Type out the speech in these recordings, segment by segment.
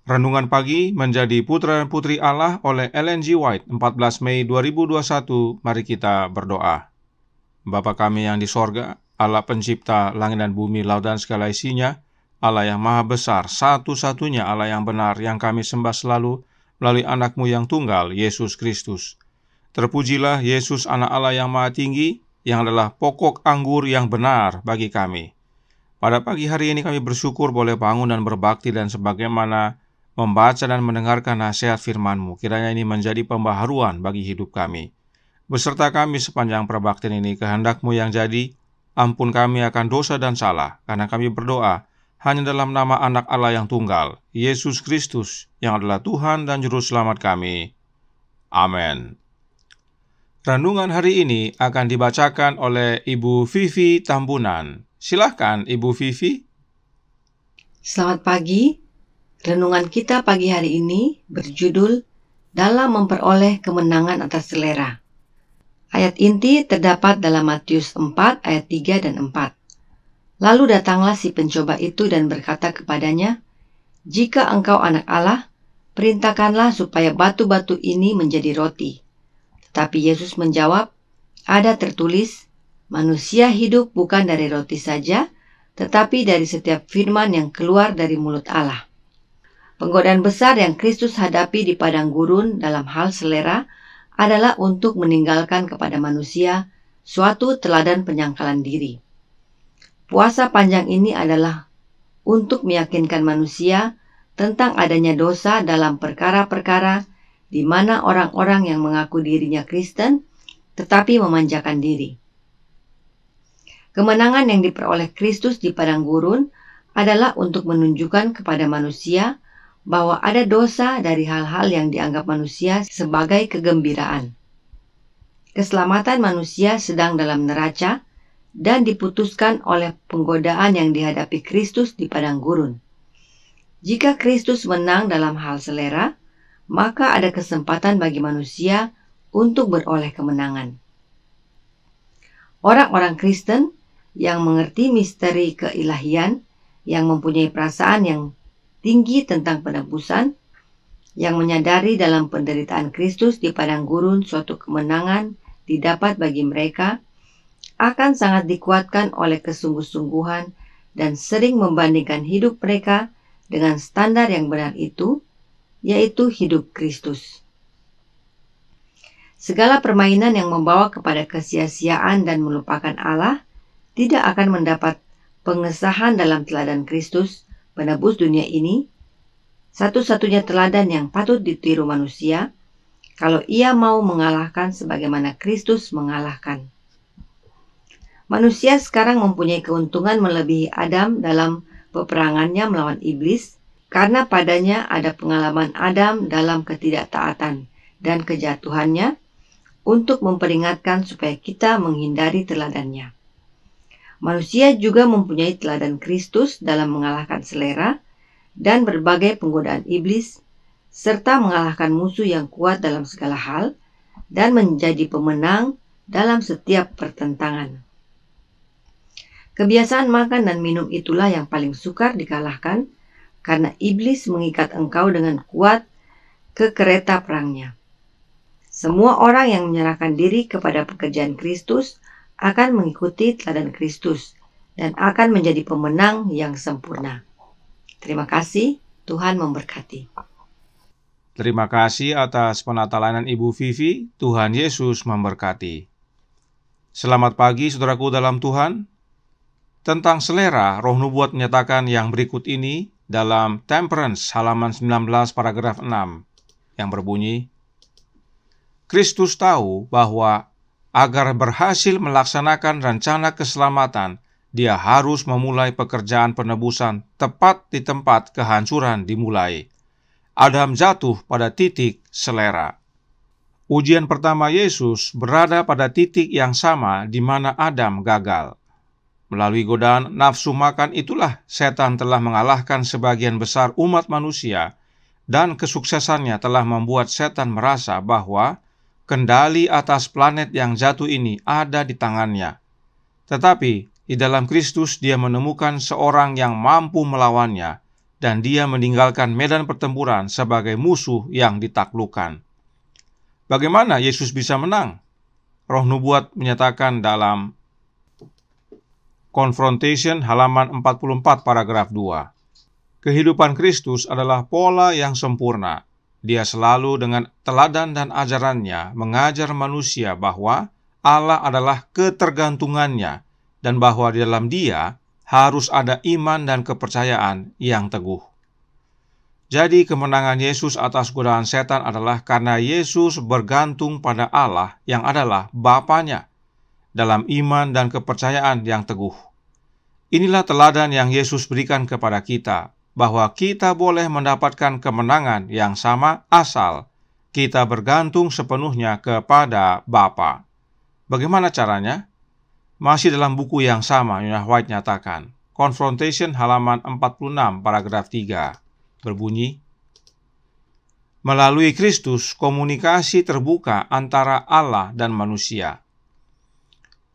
Renungan Pagi Menjadi Putra dan Putri Allah oleh Ellen G. White, 14 Mei 2021. Mari kita berdoa. Bapa kami yang di sorga, Allah pencipta langit dan bumi, laut dan segala isinya, Allah yang maha besar, satu-satunya Allah yang benar, yang kami sembah selalu melalui anak-Mu yang tunggal, Yesus Kristus. Terpujilah Yesus, anak Allah yang maha tinggi, yang adalah pokok anggur yang benar bagi kami. Pada pagi hari ini kami bersyukur boleh bangun dan berbakti, dan sebagaimana membaca dan mendengarkan nasihat firman-Mu, kiranya ini menjadi pembaharuan bagi hidup kami. Beserta kami sepanjang perbaktian ini, kehendak-Mu yang jadi, ampun kami akan dosa dan salah, karena kami berdoa hanya dalam nama anak Allah yang tunggal, Yesus Kristus, yang adalah Tuhan dan Juru Selamat kami. Amin. Renungan hari ini akan dibacakan oleh Ibu Vivi Tambunan. Silahkan Ibu Vivi. Selamat pagi. Renungan kita pagi hari ini berjudul Dalam Memperoleh Kemenangan Atas Selera. Ayat inti terdapat dalam Matius 4 ayat 3 dan 4. Lalu datanglah si pencoba itu dan berkata kepadanya, "Jika engkau anak Allah, perintahkanlah supaya batu-batu ini menjadi roti." Tetapi Yesus menjawab, "Ada tertulis, manusia hidup bukan dari roti saja, tetapi dari setiap firman yang keluar dari mulut Allah." Penggodaan besar yang Kristus hadapi di padang gurun dalam hal selera adalah untuk meninggalkan kepada manusia suatu teladan penyangkalan diri. Puasa panjang ini adalah untuk meyakinkan manusia tentang adanya dosa dalam perkara-perkara di mana orang-orang yang mengaku dirinya Kristen tetapi memanjakan diri. Kemenangan yang diperoleh Kristus di padang gurun adalah untuk menunjukkan kepada manusia bahwa ada dosa dari hal-hal yang dianggap manusia sebagai kegembiraan. Keselamatan manusia sedang dalam neraca dan diputuskan oleh penggodaan yang dihadapi Kristus di padang gurun. Jika Kristus menang dalam hal selera, maka ada kesempatan bagi manusia untuk beroleh kemenangan. Orang-orang Kristen yang mengerti misteri keilahian, yang mempunyai perasaan yang tinggi tentang penebusan, yang menyadari dalam penderitaan Kristus di padang gurun suatu kemenangan didapat bagi mereka, akan sangat dikuatkan oleh kesungguh-sungguhan dan sering membandingkan hidup mereka dengan standar yang benar itu, yaitu hidup Kristus. Segala permainan yang membawa kepada kesia-siaan dan melupakan Allah tidak akan mendapat pengesahan dalam teladan Kristus penebus dunia ini, satu-satunya teladan yang patut ditiru manusia, kalau ia mau mengalahkan sebagaimana Kristus mengalahkan. Manusia sekarang mempunyai keuntungan melebihi Adam dalam peperangannya melawan iblis, karena padanya ada pengalaman Adam dalam ketidaktaatan dan kejatuhannya, untuk memperingatkan supaya kita menghindari teladannya. Manusia juga mempunyai teladan Kristus dalam mengalahkan selera dan berbagai penggodaan iblis, serta mengalahkan musuh yang kuat dalam segala hal, dan menjadi pemenang dalam setiap pertentangan. Kebiasaan makan dan minum itulah yang paling sukar dikalahkan, karena iblis mengikat engkau dengan kuat ke kereta perangnya. Semua orang yang menyerahkan diri kepada pekerjaan Kristus akan mengikuti teladan Kristus dan akan menjadi pemenang yang sempurna. Terima kasih, Tuhan memberkati. Terima kasih atas penata Ibu Vivi. Tuhan Yesus memberkati. Selamat pagi saudaraku dalam Tuhan. Tentang selera, Roh Nubuat menyatakan yang berikut ini dalam Temperance halaman 19 paragraf 6 yang berbunyi, Kristus tahu bahwa agar berhasil melaksanakan rencana keselamatan, dia harus memulai pekerjaan penebusan tepat di tempat kehancuran dimulai. Adam jatuh pada titik selera. Ujian pertama Yesus berada pada titik yang sama di mana Adam gagal. Melalui godaan nafsu makan itulah setan telah mengalahkan sebagian besar umat manusia, dan kesuksesannya telah membuat setan merasa bahwa kendali atas planet yang jatuh ini ada di tangannya. Tetapi di dalam Kristus dia menemukan seorang yang mampu melawannya, dan dia meninggalkan medan pertempuran sebagai musuh yang ditaklukkan. Bagaimana Yesus bisa menang? Roh Nubuat menyatakan dalam Confrontation halaman 44 paragraf 2. Kehidupan Kristus adalah pola yang sempurna. Dia selalu dengan teladan dan ajarannya mengajar manusia bahwa Allah adalah ketergantungannya dan bahwa di dalam Dia harus ada iman dan kepercayaan yang teguh. Jadi kemenangan Yesus atas godaan setan adalah karena Yesus bergantung pada Allah yang adalah Bapanya dalam iman dan kepercayaan yang teguh. Inilah teladan yang Yesus berikan kepada kita, bahwa kita boleh mendapatkan kemenangan yang sama asal kita bergantung sepenuhnya kepada Bapa. Bagaimana caranya? Masih dalam buku yang sama, Ellen G. White nyatakan, Confrontation halaman 46 paragraf 3, berbunyi, melalui Kristus komunikasi terbuka antara Allah dan manusia.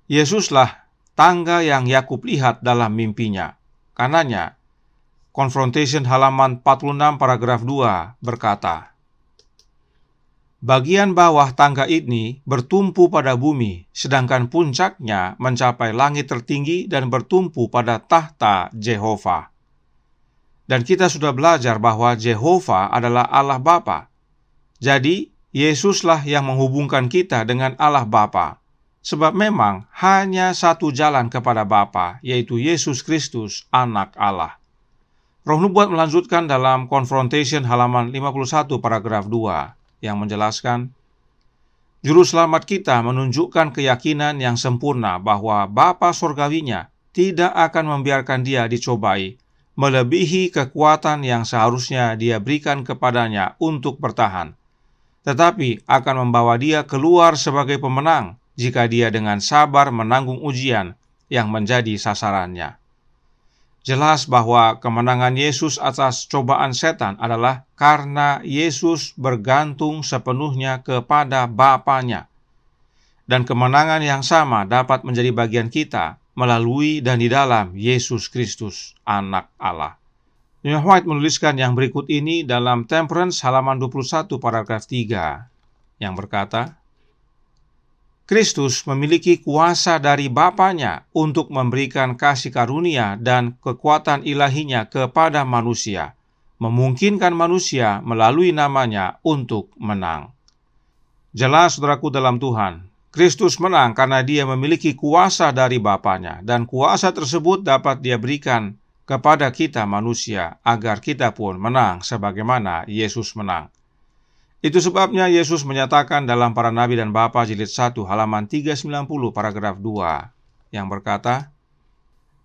Yesuslah tangga yang Yakub lihat dalam mimpinya. Karenanya, Confrontation halaman 46 paragraf 2 berkata, bagian bawah tangga ini bertumpu pada bumi, sedangkan puncaknya mencapai langit tertinggi dan bertumpu pada tahta Jehova. Dan kita sudah belajar bahwa Jehova adalah Allah Bapa. Jadi, Yesuslah yang menghubungkan kita dengan Allah Bapa. Sebab memang hanya satu jalan kepada Bapa, yaitu Yesus Kristus, Anak Allah. Roh Nubuat melanjutkan dalam Confrontation halaman 51 paragraf 2 yang menjelaskan, Juru Selamat kita menunjukkan keyakinan yang sempurna bahwa Bapa Surgawinya tidak akan membiarkan dia dicobai, melebihi kekuatan yang seharusnya dia berikan kepadanya untuk bertahan, tetapi akan membawa dia keluar sebagai pemenang jika dia dengan sabar menanggung ujian yang menjadi sasarannya. Jelas bahwa kemenangan Yesus atas cobaan setan adalah karena Yesus bergantung sepenuhnya kepada Bapanya. Dan kemenangan yang sama dapat menjadi bagian kita melalui dan di dalam Yesus Kristus, Anak Allah. Ellen G. White menuliskan yang berikut ini dalam Temperance halaman 21 paragraf 3 yang berkata, Kristus memiliki kuasa dari Bapanya untuk memberikan kasih karunia dan kekuatan ilahinya kepada manusia, memungkinkan manusia melalui namanya untuk menang. Jelas, saudaraku dalam Tuhan, Kristus menang karena dia memiliki kuasa dari Bapanya, dan kuasa tersebut dapat dia berikan kepada kita manusia, agar kita pun menang sebagaimana Yesus menang. Itu sebabnya Yesus menyatakan dalam Para Nabi dan Bapa jilid 1 halaman 390 paragraf 2 yang berkata,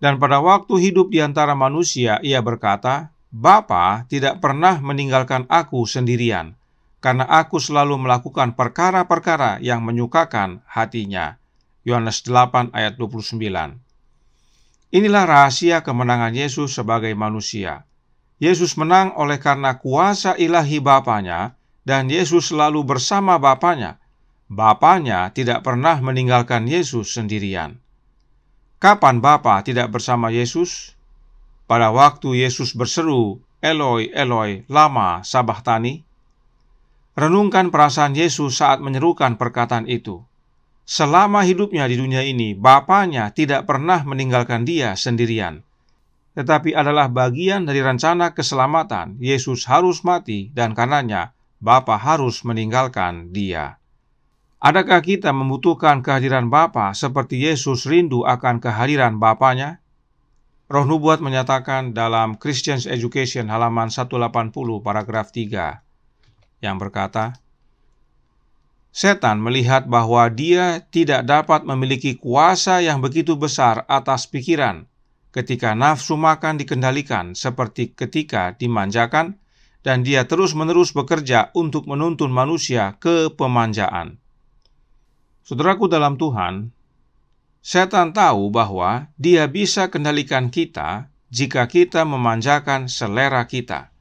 dan pada waktu hidup di antara manusia ia berkata, Bapa tidak pernah meninggalkan aku sendirian, karena aku selalu melakukan perkara-perkara yang menyukakan hatinya. Yohanes 8 ayat 29. Inilah rahasia kemenangan Yesus sebagai manusia. Yesus menang oleh karena kuasa ilahi Bapanya, dan Yesus selalu bersama Bapanya. Bapanya tidak pernah meninggalkan Yesus sendirian. Kapan Bapa tidak bersama Yesus? Pada waktu Yesus berseru, Eloi, Eloi, lama sabachthani? Renungkan perasaan Yesus saat menyerukan perkataan itu. Selama hidupnya di dunia ini, Bapanya tidak pernah meninggalkan dia sendirian. Tetapi adalah bagian dari rencana keselamatan, Yesus harus mati dan karenanya Bapa harus meninggalkan dia. Adakah kita membutuhkan kehadiran Bapa seperti Yesus rindu akan kehadiran Bapanya? Roh Nubuat menyatakan dalam Christian's Education halaman 180 paragraf 3 yang berkata, Setan melihat bahwa dia tidak dapat memiliki kuasa yang begitu besar atas pikiran ketika nafsu makan dikendalikan seperti ketika dimanjakan, dan dia terus-menerus bekerja untuk menuntun manusia ke pemanjaan. Saudaraku dalam Tuhan, setan tahu bahwa dia bisa kendalikan kita jika kita memanjakan selera kita.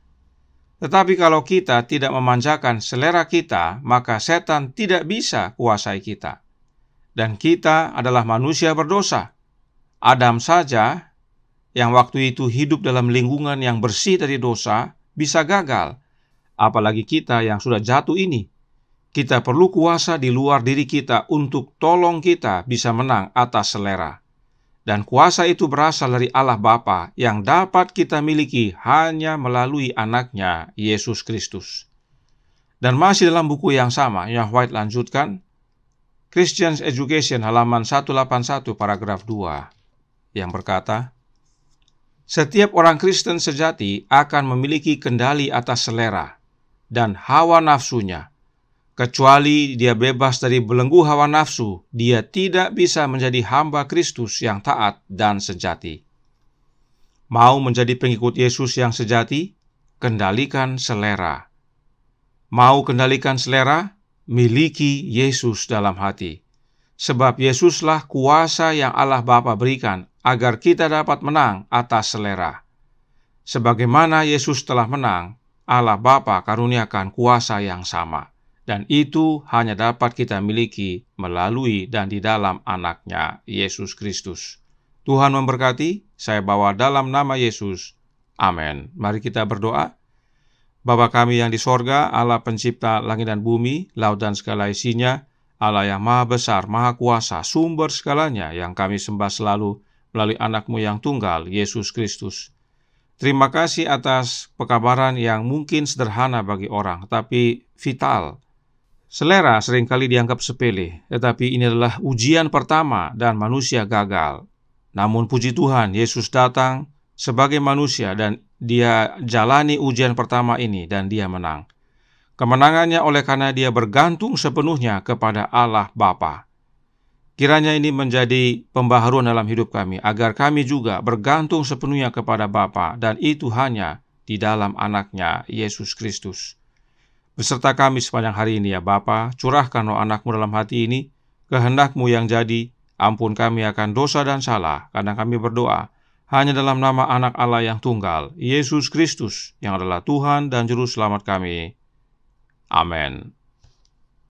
Tetapi kalau kita tidak memanjakan selera kita, maka setan tidak bisa kuasai kita. Dan kita adalah manusia berdosa. Adam saja yang waktu itu hidup dalam lingkungan yang bersih dari dosa bisa gagal. Apalagi kita yang sudah jatuh ini. Kita perlu kuasa di luar diri kita untuk tolong kita bisa menang atas selera. Dan kuasa itu berasal dari Allah Bapa yang dapat kita miliki hanya melalui anaknya, Yesus Kristus. Dan masih dalam buku yang sama, yang White lanjutkan, Christian Education halaman 181 paragraf 2, yang berkata, setiap orang Kristen sejati akan memiliki kendali atas selera dan hawa nafsunya. Kecuali dia bebas dari belenggu hawa nafsu, dia tidak bisa menjadi hamba Kristus yang taat dan sejati. Mau menjadi pengikut Yesus yang sejati? Kendalikan selera. Mau kendalikan selera? Miliki Yesus dalam hati. Sebab Yesuslah kuasa yang Allah Bapa berikan agar kita dapat menang atas selera. Sebagaimana Yesus telah menang, Allah Bapa karuniakan kuasa yang sama. Dan itu hanya dapat kita miliki melalui dan di dalam anaknya, Yesus Kristus. Tuhan memberkati, saya bawa dalam nama Yesus. Amin. Mari kita berdoa. Bapa kami yang di sorga, Allah pencipta langit dan bumi, laut dan segala isinya, Allah yang maha besar, maha kuasa, sumber segalanya yang kami sembah selalu melalui anak-Mu yang tunggal, Yesus Kristus. Terima kasih atas pekabaran yang mungkin sederhana bagi orang, tapi vital. Selera seringkali dianggap sepele, tetapi ini adalah ujian pertama dan manusia gagal. Namun puji Tuhan, Yesus datang sebagai manusia dan Dia jalani ujian pertama ini dan Dia menang. Kemenangannya oleh karena Dia bergantung sepenuhnya kepada Allah Bapa. Kiranya ini menjadi pembaharuan dalam hidup kami, agar kami juga bergantung sepenuhnya kepada Bapa, dan itu hanya di dalam anaknya, Yesus Kristus. Beserta kami sepanjang hari ini ya Bapa, curahkan roh anak-Mu dalam hati ini, kehendak-Mu yang jadi, ampun kami akan dosa dan salah, karena kami berdoa hanya dalam nama anak Allah yang tunggal, Yesus Kristus, yang adalah Tuhan dan Juru Selamat kami. Amin.